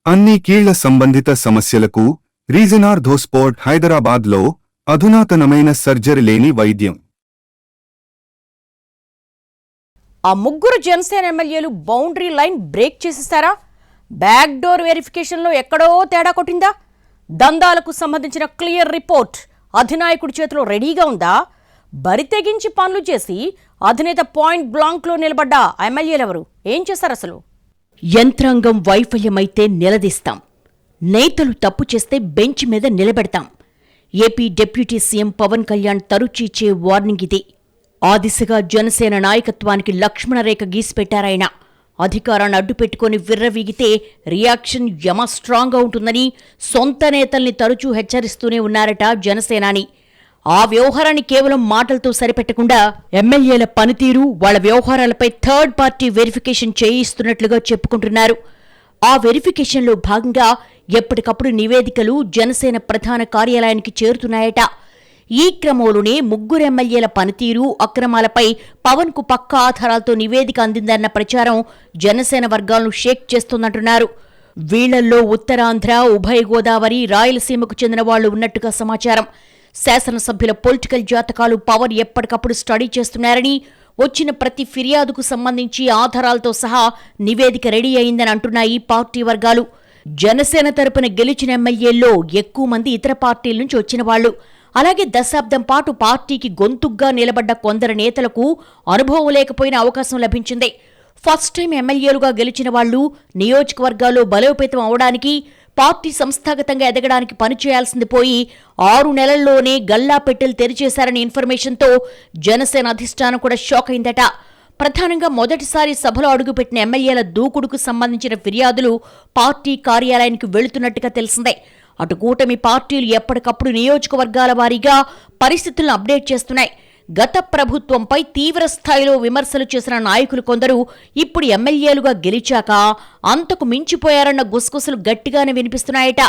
అన్ని కీళ్ల సంబంధిత సమస్యలకు రీజన్ ఆర్థోస్పోర్ట్ హైదరాబాద్లో అధునాతనమైన సర్జరీ లేని వైద్యం. ఆ ముగ్గురు జనసేన ఎమ్మెల్యేలు బౌండరీ లైన్ బ్రేక్ చేసేస్తారా? బ్యాక్ డోర్ వెరిఫికేషన్లో ఎక్కడో తేడా కొట్టిందా? దందాలకు సంబంధించిన క్లియర్ రిపోర్ట్ అధినాయకుడి చేతిలో రెడీగా ఉందా? బరి తెగించి పనులు చేసి అధినేత పాయింట్ బ్లాంక్లో నిలబడ్డ ఎమ్మెల్యేలెవరు? ఏం చేస్తారు అసలు? యంత్రాంగం వైఫల్యమైతే నిలదీస్తాం, నేతలు తప్పు చేస్తే బెంచ్ మీద నిలబెడతాం. AP deputy CM Pawan Kalyan తరుచీచే వార్నింగ్ ఇది. ఆ దిశగా జనసేన నాయకత్వానికి లక్ష్మణరేఖ గీసిపెట్టారాయన. అధికారాన్ని అడ్డుపెట్టుకుని విర్రవీగితే రియాక్షన్ యమ స్ట్రాంగ్గా ఉంటుందని సొంత నేతల్ని తరచూ హెచ్చరిస్తూనే ఉన్నారట జనసేనాని. ఆ వ్యవహారాన్ని కేవలం మాటలతో సరిపెట్టకుండా ఎమ్మెల్యేల పనితీరు, వాళ్ల వ్యవహారాలపై థర్డ్ పార్టీ వెరిఫికేషన్ చేయిస్తున్నట్లుగా చెప్పుకుంటున్నారు. ఆ వెరిఫికేషన్లో భాగంగా ఎప్పటికప్పుడు నివేదికలు జనసేన ప్రధాన కార్యాలయానికి చేరుతున్నాయట. ఈ క్రమంలోనే ముగ్గురు ఎమ్మెల్యేల పనితీరు, అక్రమాలపై పవన్ కు పక్కా ఆధారాలతో నివేదిక అందిందన్న ప్రచారం జనసేన వర్గాలను షేక్ చేస్తోందంటున్నారు. వీళ్లల్లో ఉత్తరాంధ్ర, ఉభయ గోదావరి, రాయలసీమకు చెందిన వాళ్లు ఉన్నట్టుగా సమాచారం. శాసనసభ్యుల పొలిటికల్ జాతకాలు పవన్ ఎప్పటికప్పుడు స్టడీ చేస్తున్నారని, వచ్చిన ప్రతి ఫిర్యాదుకు సంబంధించి ఆధారాలతో సహా నివేదిక రెడీ అయిందని అంటున్నాయి పార్టీ వర్గాలు. జనసేన తరపున గెలిచిన ఎమ్మెల్యేల్లో ఎక్కువ మంది ఇతర పార్టీల నుంచి వచ్చిన వాళ్లు. అలాగే దశాబ్దం పాటు పార్టీకి గొంతుగ్గా నిలబడ్డ కొందరు నేతలకు అనుభవం లేకపోయినా అవకాశం లభించింది. ఫస్ట్ టైం ఎమ్మెల్యేలుగా గెలిచిన వాళ్లు నియోజకవర్గాల్లో బలోపేతం అవడానికి, పార్టీ సంస్థాగతంగా ఎదగడానికి పనిచేయాల్సింది పోయి 6 నెలల్లోనే గల్లా పెట్టెలు తెరిచేశారనే ఇన్ఫర్మేషన్తో జనసేన అధిష్టానం కూడా షాక్ అయిందట. ప్రధానంగా మొదటిసారి సభలో అడుగుపెట్టిన ఎమ్మెల్యేల దూకుడుకు సంబంధించిన ఫిర్యాదులు పార్టీ కార్యాలయానికి వెళుతున్నట్టుగా తెలిసిందే. అటు కూటమి పార్టీలు ఎప్పటికప్పుడు నియోజకవర్గాల వారీగా పరిస్థితులను అప్డేట్ చేస్తున్నాయి. గత ప్రభుత్వంపై తీవ్ర స్థాయిలో విమర్శలు చేసిన నాయకులు కొందరు ఇప్పుడు ఎమ్మెల్యేలుగా గెలిచాక అంతకు మించిపోయారన్న గుసగుసలు గట్టిగానే వినిపిస్తున్నాయట.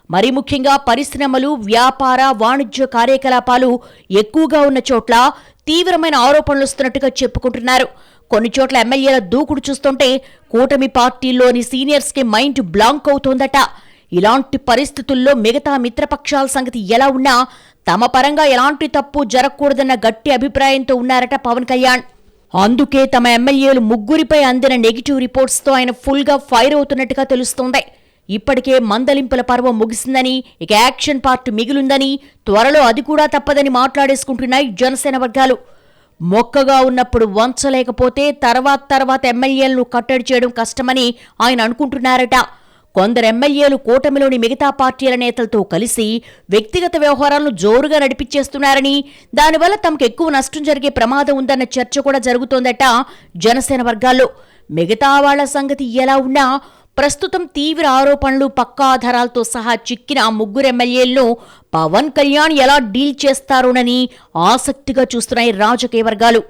మరీ ముఖ్యంగా పరిశ్రమలు, వ్యాపార, వాణిజ్య కార్యకలాపాలు ఎక్కువగా ఉన్న చోట్ల తీవ్రమైన ఆరోపణలు వస్తున్నట్టుగా చెప్పుకుంటున్నారు. కొన్ని చోట్ల ఎమ్మెల్యేల దూకుడు చూస్తుంటే కూటమి పార్టీల్లోని సీనియర్స్కి మైండ్ బ్లాంక్ అవుతోందట. ఇలాంటి పరిస్థితుల్లో మిగతా మిత్రపక్షాల సంగతి ఎలా ఉన్నా తమ పరంగా ఎలాంటి తప్పు జరగకూడదన్న గట్టి అభిప్రాయంతో ఉన్నారట పవన్ కళ్యాణ్. అందుకే తమ ఎమ్మెల్యేలు ముగ్గురిపై అందిన నెగిటివ్ రిపోర్ట్స్తో ఆయన ఫుల్గా ఫైర్ అవుతున్నట్టుగా తెలుస్తోంది. ఇప్పటికే మందలింపుల పర్వం ముగిసిందని, ఇక యాక్షన్ పార్ట్ మిగిలిందని, త్వరలో అది కూడా తప్పదని మాట్లాడేసుకుంటున్నాయి జనసేన వర్గాలు. మొక్కగా ఉన్నప్పుడు వంచలేకపోతే తర్వాత ఎమ్మెల్యేలను కట్టడి చేయడం కష్టమని ఆయన అనుకుంటున్నారట. కొందరు ఎమ్మెల్యేలు కూటమిలోని మిగతా పార్టీల నేతలతో కలిసి వ్యక్తిగత వ్యవహారాలను జోరుగా నడిపించేస్తున్నారని, దానివల్ల తమకు ఎక్కువ నష్టం జరిగే ప్రమాదం ఉందన్న చర్చ కూడా జరుగుతోందట జనసేన వర్గాల్లో. మిగతా వాళ్ల సంగతి ఎలా ఉన్నా ప్రస్తుతం తీవ్ర ఆరోపణలు, పక్కా ఆధారాలతో సహా చిక్కిన ఆ ముగ్గురు ఎమ్మెల్యేలను పవన్ కళ్యాణ్ ఎలా డీల్ చేస్తారోనని ఆసక్తిగా చూస్తున్నాయి రాజకీయ వర్గాలు.